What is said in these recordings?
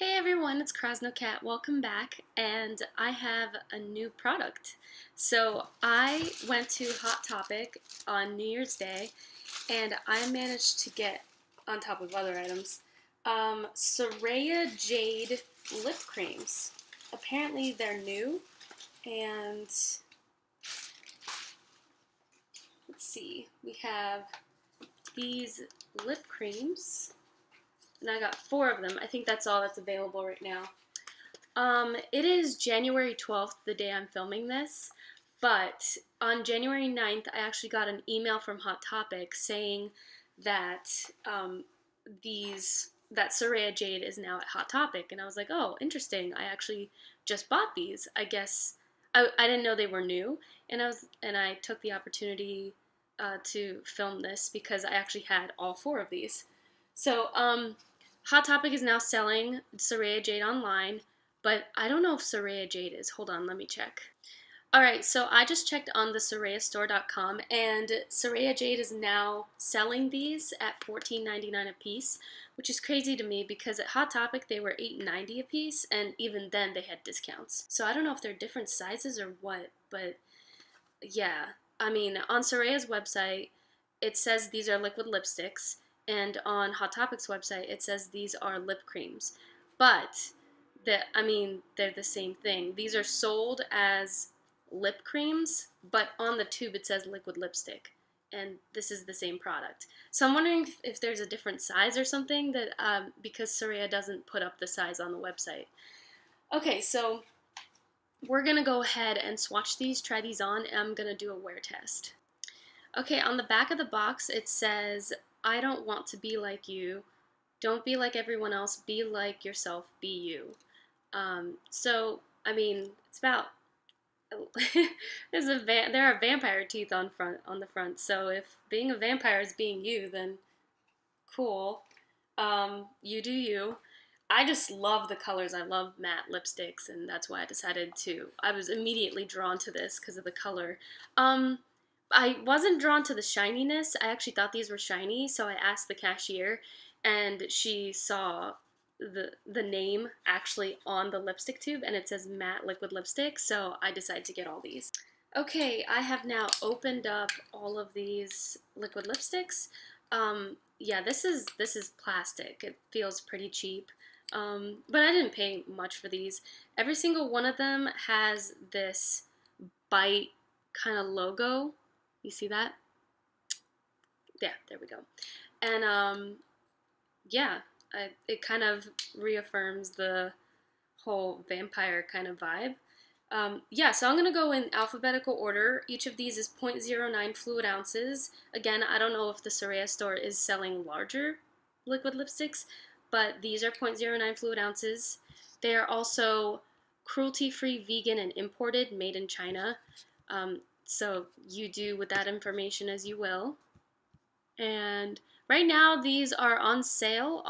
Hey everyone, it's krasnokat. Welcome back, and I have a new product. So I went to Hot Topic on New Year's Day, and I managed to get, on top of other items, Saraya Jade lip creams. Apparently they're new, and let's see, we have these lip creams, and I got 4 of them. I think that's all that's available right now. It is January 12th, the day I'm filming this, but on January 9th, I actually got an email from Hot Topic saying that that Saraya Jade is now at Hot Topic, and I was like, oh, interesting. I actually just bought these. I guess I didn't know they were new, and I took the opportunity to film this because I actually had all 4 of these. So Hot Topic is now selling Saraya Jade online. But I don't know if Saraya Jade is. Hold on, let me check. Alright, so I just checked on the sarayastore.com, and Saraya Jade is now selling these at $14.99 a piece, which is crazy to me because at Hot Topic they were $8.90 a piece, and even then they had discounts. So I don't know if they're different sizes or what, but yeah. I mean, on Saraya's website, it says these are liquid lipsticks, and on Hot Topic's website, it says these are lip creams. But they're the same thing. These are sold as lip creams, but on the tube it says liquid lipstick, and this is the same product. So I'm wondering if there's a different size or something that because Saraya doesn't put up the size on the website. Okay, so we're gonna go ahead and swatch these, try these on, and I'm gonna do a wear test. Okay, on the back of the box it says, "I don't want to be like you. Don't be like everyone else. Be like yourself. Be you." It's about there are vampire teeth on the front. So if being a vampire is being you, then cool. You do you. I just love the colors. I love matte lipsticks, and that's why I was immediately drawn to this because of the color. I wasn't drawn to the shininess. I actually thought these were shiny, so I asked the cashier, and she saw the name actually on the lipstick tube, and it says matte liquid lipstick, so I decided to get all these. Okay, I have now opened up all of these liquid lipsticks. Yeah, this is plastic. It feels pretty cheap, but I didn't pay much for these. Every single one of them has this bite kind of logo. You see that? Yeah, there we go. And yeah, it kind of reaffirms the whole vampire kind of vibe. Yeah, so I'm going to go in alphabetical order. Each of these is 0.09 fluid ounces. Again, I don't know if the Saraya store is selling larger liquid lipsticks, but these are 0.09 fluid ounces. They are also cruelty-free, vegan, and imported, made in China. So you do with that information as you will. And right now, these are on sale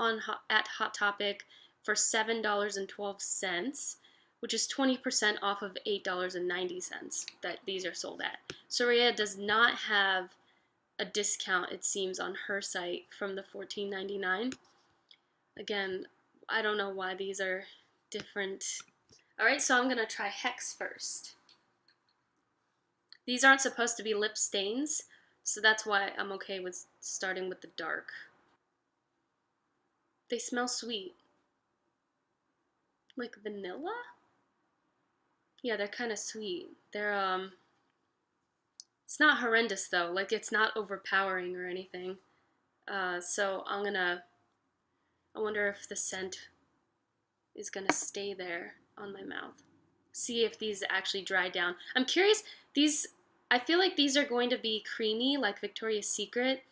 at Hot Topic for $7.12, which is 20% off of $8.90 that these are sold at. Saraya does not have a discount, it seems, on her site from the $14.99. Again, I don't know why these are different. Alright, so I'm going to try Hex first. These aren't supposed to be lip stains, so that's why I'm okay with starting with the dark. They smell sweet. Like vanilla? Yeah, they're kind of sweet. It's not horrendous though. Like, it's not overpowering or anything. So I wonder if the scent is gonna stay there on my mouth. See if these actually dry down. I'm curious, I feel like these are going to be creamy like Victoria's Secret,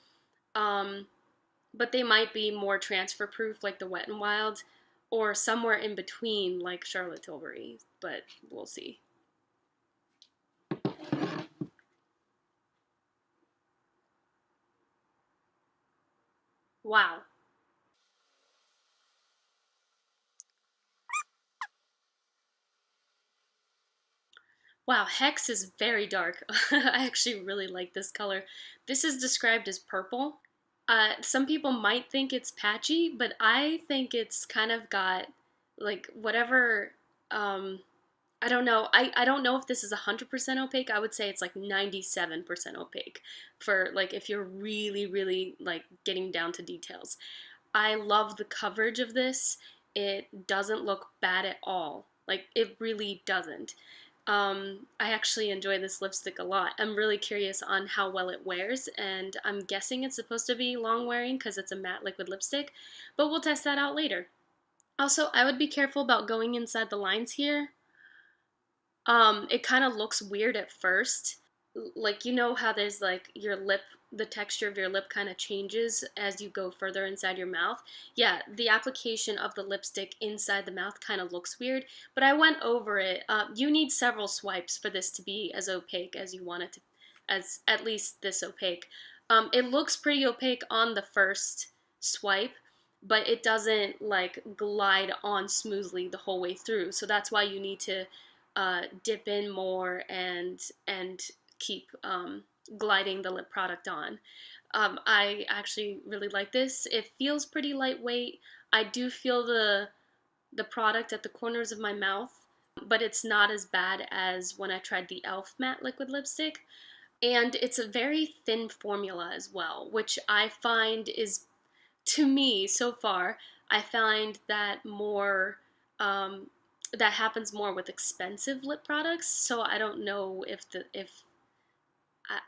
but they might be more transfer proof like the Wet n Wild, or somewhere in between like Charlotte Tilbury, but we'll see. Wow. Wow, Hex is very dark. I actually really like this color. This is described as purple. Some people might think it's patchy, but I think it's kind of got like whatever, I don't know. I don't know if this is 100% opaque. I would say it's like 97% opaque for like if you're really, really like getting down to details. I love the coverage of this. It doesn't look bad at all. Like, it really doesn't. I actually enjoy this lipstick a lot. I'm really curious on how well it wears, and I'm guessing it's supposed to be long wearing because it's a matte liquid lipstick, but we'll test that out later. Also, I would be careful about going inside the lines here. It kind of looks weird at first. Like, you know how there's like your lip, the texture of your lip kind of changes as you go further inside your mouth. Yeah, the application of the lipstick inside the mouth kind of looks weird, but I went over it. You need several swipes for this to be as opaque as you want it to, as at least this opaque. It looks pretty opaque on the first swipe, but it doesn't like glide on smoothly the whole way through. So that's why you need to dip in more and keep gliding the lip product on. I actually really like this. It feels pretty lightweight. I do feel the product at the corners of my mouth, but it's not as bad as when I tried the e.l.f. matte liquid lipstick. And it's a very thin formula as well, which I find is, to me so far, I find that more that happens more with expensive lip products. So I don't know if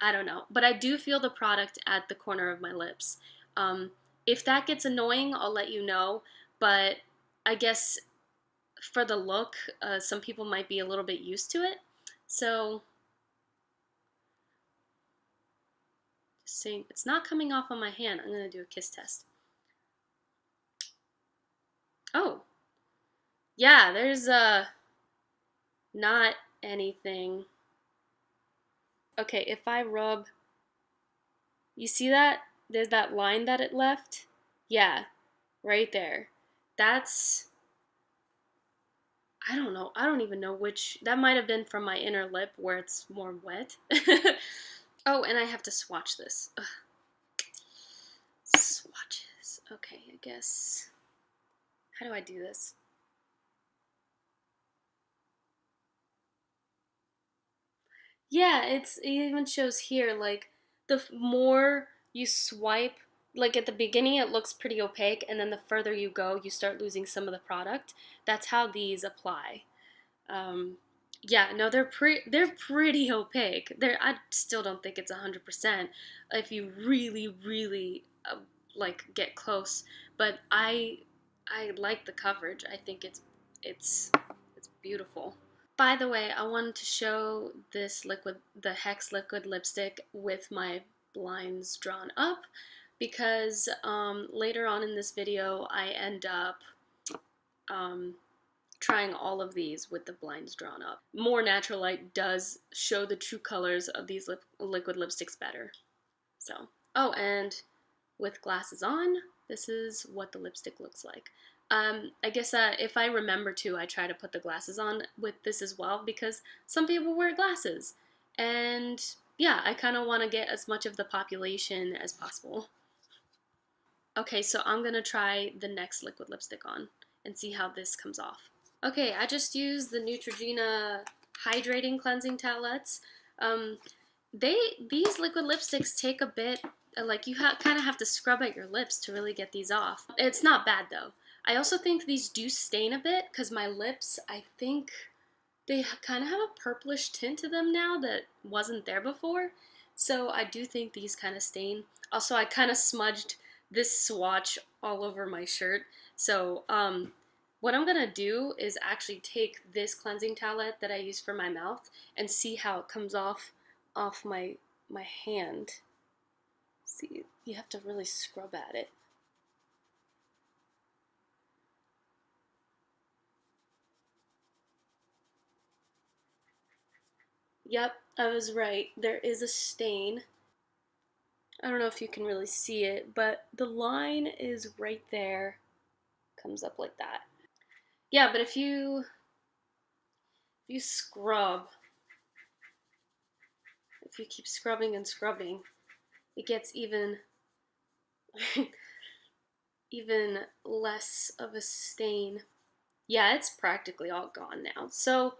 I don't know, but I do feel the product at the corner of my lips. Um, if that gets annoying, I'll let you know. But I guess for the look, some people might be a little bit used to it. So, just saying, it's not coming off on my hand. I'm gonna do a kiss test. Oh, yeah, there's not anything. Okay, if I rub, you see that? There's that line that it left? Yeah, right there. That's, I don't know. I don't even know which, that might have been from my inner lip where it's more wet. Oh, and I have to swatch this. Ugh. Swatches. Okay, I guess. How do I do this? Yeah, it even shows here, like, the more you swipe, like at the beginning it looks pretty opaque, and then the further you go, you start losing some of the product. That's how these apply. Um, yeah, no, they're pretty opaque. I still don't think it's 100% if you really, really like get close, but I like the coverage. I think it's it's beautiful. By the way, I wanted to show this liquid, the Hex liquid lipstick with my blinds drawn up because later on in this video I end up um, trying all of these with the blinds drawn up. More natural light does show the true colors of these liquid lipsticks better. So, oh, and with glasses on, this is what the lipstick looks like. I guess if I remember to, I try to put the glasses on with this as well because some people wear glasses. And yeah, I kind of want to get as much of the population as possible. Okay, so I'm going to try the next liquid lipstick on and see how this comes off. Okay, I just used the Neutrogena Hydrating Cleansing Towelettes. Um, these liquid lipsticks take a bit, like you kind of have to scrub at your lips to really get these off. It's not bad though. I also think these do stain a bit because my lips, I think they kind of have a purplish tint to them now that wasn't there before. So I do think these kind of stain. Also, I kind of smudged this swatch all over my shirt. So what I'm gonna do is actually take this cleansing towelette that I use for my mouth and see how it comes off my hand. See, you have to really scrub at it. Yep, I was right. There is a stain. I don't know if you can really see it, but the line is right there. Comes up like that. Yeah, but if you scrub, if you keep scrubbing and scrubbing, it gets even even less of a stain. Yeah, it's practically all gone now. So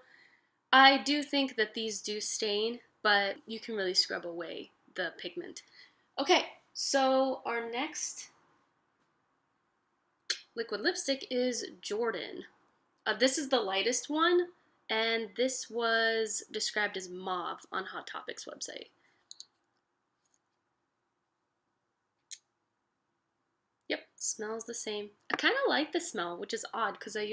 I do think that these do stain, but you can really scrub away the pigment. Okay, so our next liquid lipstick is Jordan. This is the lightest one, and this was described as mauve on Hot Topics website. Yep, smells the same. I kind of like the smell, which is odd because I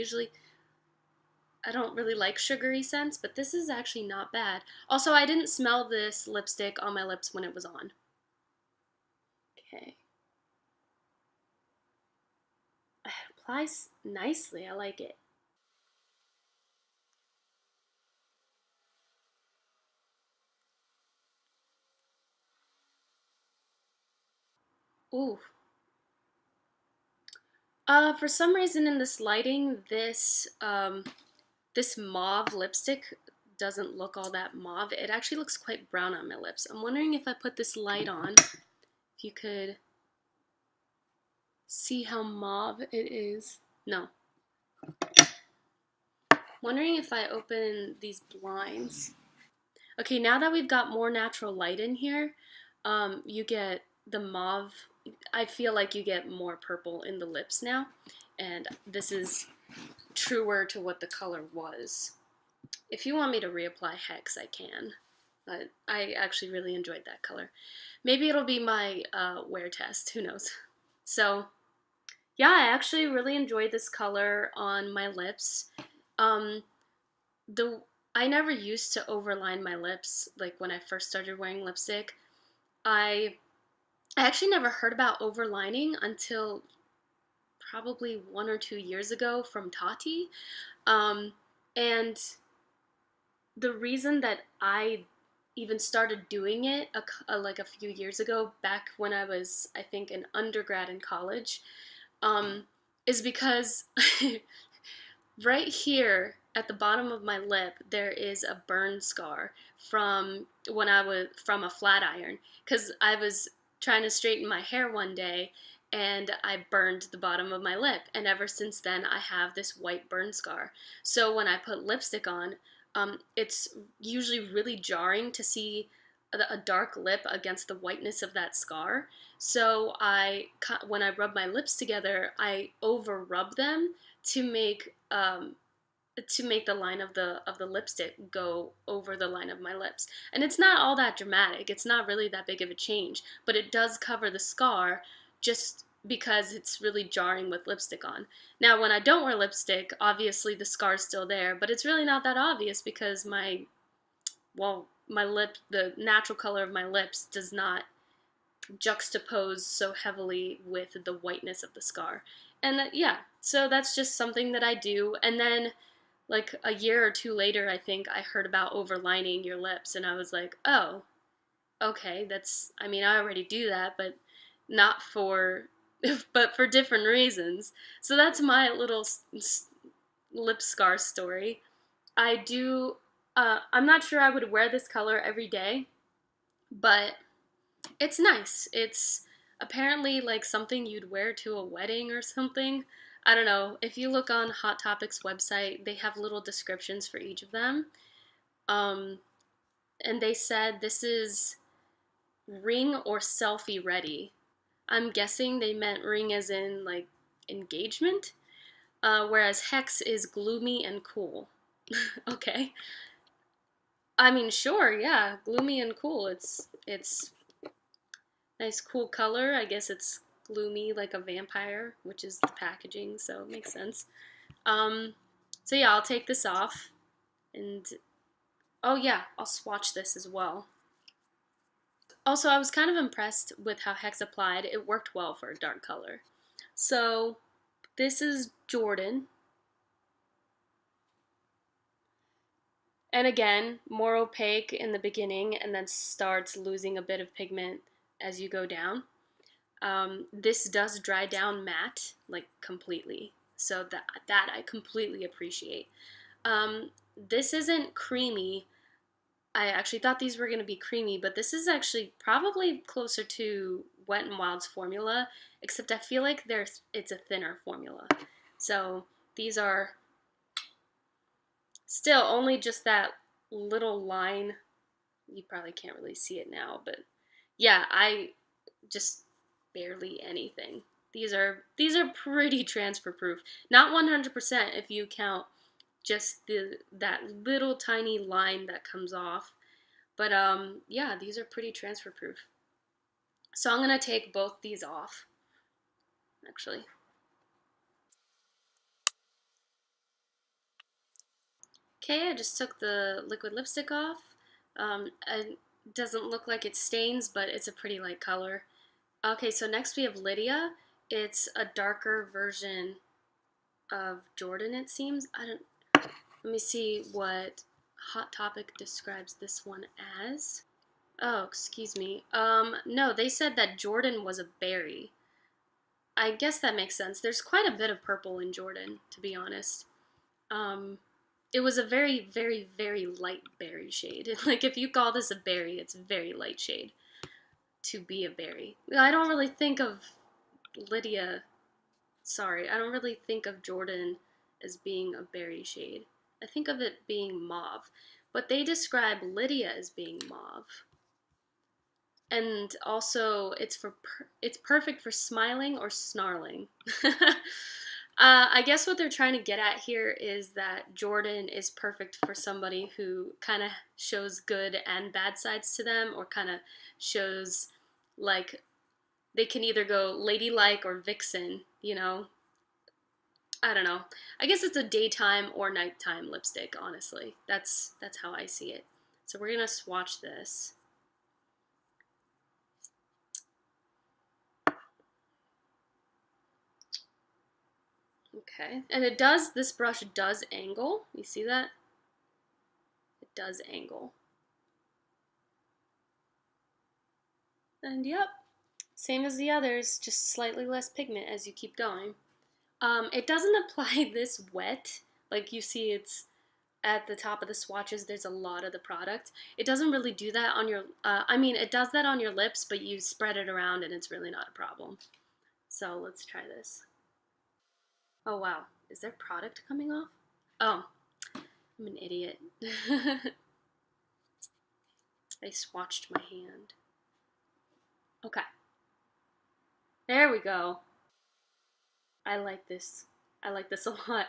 don't really like sugary scents, but this is actually not bad. Also, I didn't smell this lipstick on my lips when it was on. Okay. It applies nicely. I like it. Ooh. For some reason in this lighting, this mauve lipstick doesn't look all that mauve. It actually looks quite brown on my lips. I'm wondering if I put this light on, if you could see how mauve it is. No. Wondering if I open these blinds. Okay, now that we've got more natural light in here, you get the mauve. I feel like you get more purple in the lips now, and this is truer to what the color was. If you want me to reapply Hex, I can, but I actually really enjoyed that color. Maybe it'll be my wear test, who knows. So, yeah, I actually really enjoyed this color on my lips. Um, the I never used to overline my lips like when I first started wearing lipstick. I I actually never heard about overlining until probably 1 or 2 years ago from Tati. Um, and the reason that I even started doing it like a few years ago, back when I was, I think, an undergrad in college, um, is because right here at the bottom of my lip there is a burn scar from when I was from a flat iron, because I was trying to straighten my hair one day and I burned the bottom of my lip, and ever since then I have this white burn scar. So when I put lipstick on, it's usually really jarring to see a dark lip against the whiteness of that scar. So when I rub my lips together, I over rub them to make the line of the lipstick go over the line of my lips. And it's not all that dramatic. It's not really that big of a change, but it does cover the scar just because it's really jarring with lipstick on. Now, when I don't wear lipstick, obviously the scar's still there, but it's really not that obvious because my lip, the natural color of my lips does not juxtapose so heavily with the whiteness of the scar. And yeah, so that's just something that I do. And then like a year or two later, I think I heard about overlining your lips, and I was like, oh, okay, I mean, I already do that, but not for, but for different reasons. So that's my little lip scar story. I'm not sure I would wear this color every day, but it's nice. It's apparently like something you'd wear to a wedding or something. I don't know. If you look on Hot Topics website, they have little descriptions for each of them. Um, and they said this is ring or selfie ready. I'm guessing they meant ring as in like engagement, whereas Hex is gloomy and cool. Okay. I mean, sure, yeah, gloomy and cool. It's nice, cool color. I guess it's gloomy like a vampire, which is the packaging, so it makes sense. Um, so yeah, I'll take this off, and oh yeah, I'll swatch this as well. Also, I was kind of impressed with how Hex applied. It worked well for a dark color. So this is Jordan. And again, more opaque in the beginning and then starts losing a bit of pigment as you go down. This does dry down matte, like completely. So that I completely appreciate. This isn't creamy. I actually thought these were going to be creamy, but this is actually probably closer to Wet n Wild's formula, except I feel like it's a thinner formula. So these are Still, only just that little line. You probably can't really see it now, but yeah, I just barely anything. These are pretty transfer proof. Not 100% if you count just the that little tiny line that comes off. But yeah, these are pretty transfer proof. So I'm going to take both these off actually. Okay, I just took the liquid lipstick off. It doesn't look like it stains, but it's a pretty light color. Okay, so next we have Lydia. It's a darker version of Jordan, it seems. I don't. Let me see what Hot Topic describes this one as. Oh, excuse me. No, they said that Jordan was a berry. I guess that makes sense. There's quite a bit of purple in Jordan, to be honest. Um, it was a very, very, very light berry shade. Like, if you call this a berry, it's a very light shade to be a berry. I don't really think of Lydia, sorry, I don't really think of Jordan as being a berry shade. I think of it being mauve. But they describe Lydia as being mauve. And also, it's perfect for smiling or snarling. I guess what they're trying to get at here is that Jordan is perfect for somebody who kind of shows good and bad sides to them, or kind of shows like they can either go ladylike or vixen, you know? I don't know. I guess it's a daytime or nighttime lipstick, honestly. That's how I see it. So we're gonna swatch this. Okay, and this brush does angle. You see that? It does angle. And yep, same as the others, just slightly less pigment as you keep going. It doesn't apply this wet. Like you see, it's at the top of the swatches, there's a lot of the product. It doesn't really do that on your, I mean, it does that on your lips, but you spread it around and it's really not a problem. So let's try this. Oh wow, is there product coming off? Oh, I'm an idiot. I swatched my hand. Okay, there we go. I like this. I like this a lot.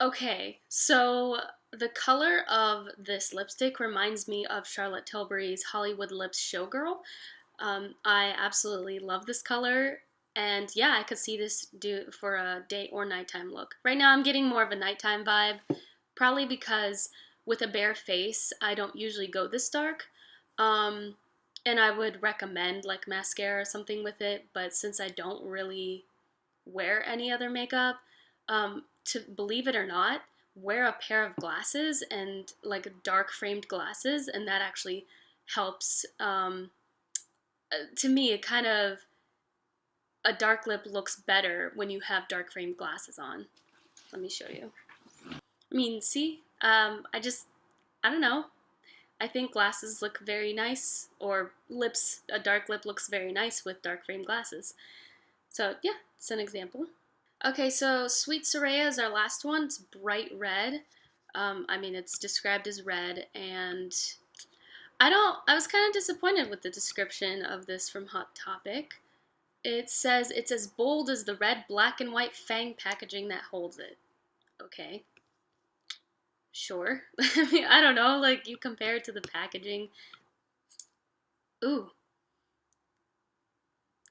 Okay, so the color of this lipstick reminds me of Charlotte Tilbury's Hollywood Lips Showgirl. I absolutely love this color, and yeah, I could see this do for a day or nighttime look. Right now, I'm getting more of a nighttime vibe, probably because with a bare face, I don't usually go this dark. Um, and I would recommend like mascara or something with it, but since I don't really wear any other makeup, to believe it or not, wear a pair of glasses and like dark framed glasses, and that actually helps. To me, it kind of a dark lip looks better when you have dark framed glasses on. Let me show you. I mean, see, I don't know. I think glasses look very nice, or lips, a dark lip looks very nice with dark framed glasses. So yeah, it's an example. Okay, so Sweet Saraya is our last one. It's bright red. I mean, it's described as red, and I was kind of disappointed with the description of this from Hot Topic. It says it's as bold as the red, black, and white fang packaging that holds it. Okay. Sure. I mean, I don't know, like, you compare it to the packaging. Ooh.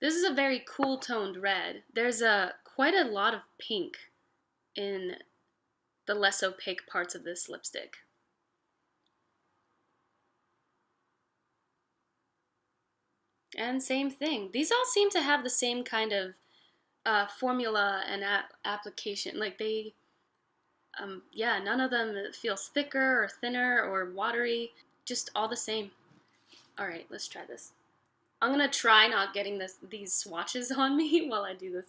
This is a very cool toned red. There's quite a lot of pink in the less opaque parts of this lipstick. And same thing. These all seem to have the same kind of formula and application. Like yeah, none of them feels thicker or thinner or watery. Just all the same. All right, let's try this. I'm gonna try not getting these swatches on me while I do this.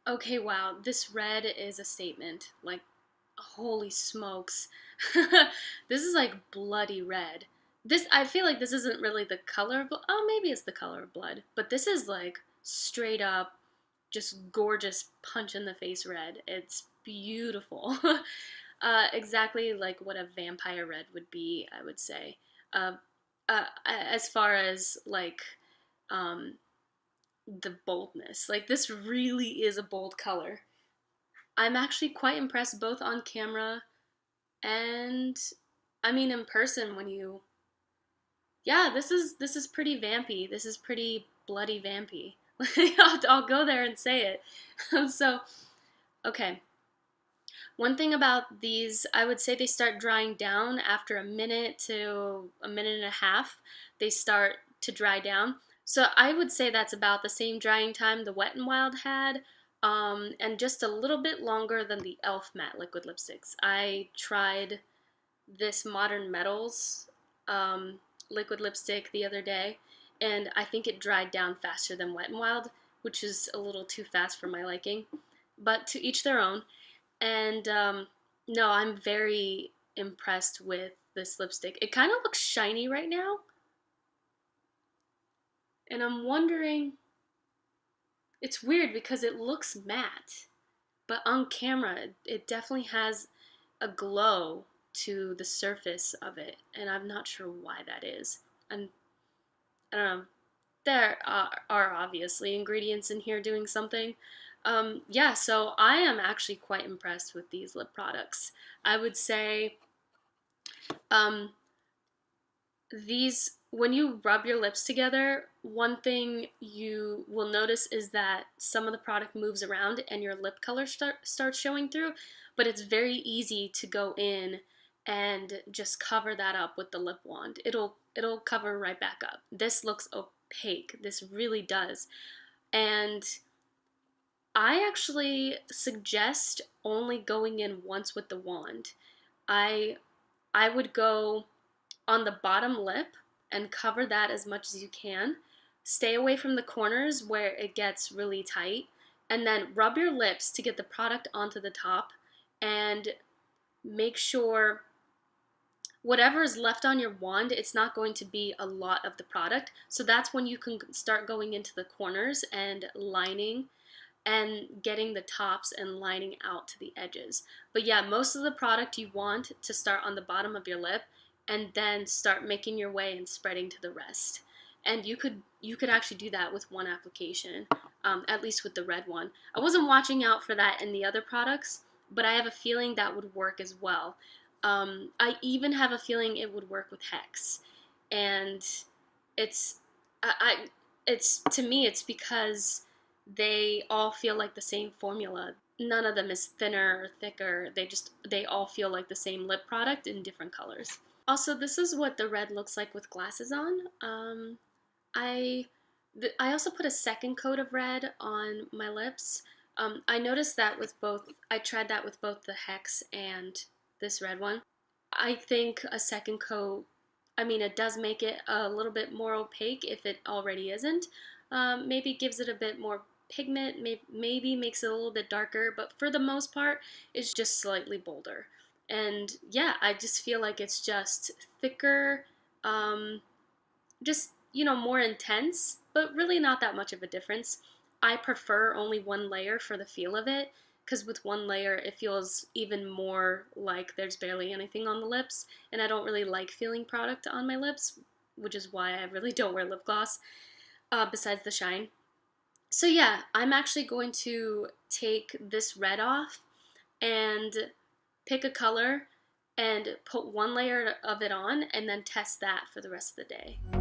Okay, wow, this red is a statement. Like, Holy smokes. This is like bloody red. I feel like this isn't really the color of, oh, maybe it's the color of blood, but this is like straight up just gorgeous punch in the face red. It's beautiful. Exactly like what a vampire red would be, I would say. Uh, as far as like um, the boldness, like this really is a bold color. I'm actually quite impressed both on camera and I mean in person when you yeah, this is pretty vampy. This is pretty bloody vampy. I'll go there and say it. So, okay. One thing about these, I would say they start drying down after a minute to a minute and a half. They start to dry down. So I would say that's about the same drying time the Wet n Wild had, and just a little bit longer than the e.l.f. matte liquid lipsticks. I tried this Modern Metals liquid lipstick the other day, and I think it dried down faster than Wet n Wild, which is a little too fast for my liking. But to each their own. And no, I'm very impressed with this lipstick. It kind of looks shiny right now, and I'm wondering, it's weird because it looks matte, but on camera, it definitely has a glow to the surface of it, and I'm not sure why that is. And I don't know. There are obviously ingredients in here doing something. Yeah, so I am actually quite impressed with these lip products. I would say um, these, when you rub your lips together, one thing you will notice is that some of the product moves around and your lip color starts showing through, but it's very easy to go in and just cover that up with the lip wand. It'll cover right back up. This looks opaque. This really does. And I actually suggest only going in once with the wand. I I would go on the bottom lip and cover that as much as you can. Stay away from the corners where it gets really tight, and then rub your lips to get the product onto the top, and make sure whatever is left on your wand, it's not going to be a lot of the product. So that's when you can start going into the corners and lining and getting the tops and lining out to the edges. But yeah, most of the product you want to start on the bottom of your lip and then start making your way and spreading to the rest. And you could actually do that with one application, at least with the red one. I wasn't watching out for that in the other products, but I have a feeling that would work as well. I even have a feeling it would work with Hex, and it's it's, to me, it's because they all feel like the same formula. None of them is thinner or thicker. They all feel like the same lip product in different colors. Also, this is what the red looks like with glasses on. I I also put a second coat of red on my lips. I noticed that with both. I tried that with both the Hex and this red one. I think a second coat, I mean, it does make it a little bit more opaque if it already isn't. Maybe gives it a bit more pigment, maybe makes it a little bit darker, but for the most part, it's just slightly bolder. And yeah, I just feel like it's just thicker, just, more intense, but really not that much of a difference. I prefer only one layer for the feel of it, because with one layer it feels even more like there's barely anything on the lips, and I don't really like feeling product on my lips, which is why I really don't wear lip gloss, besides the shine. So yeah, I'm actually going to take this red off and pick a color and put one layer of it on and then test that for the rest of the day.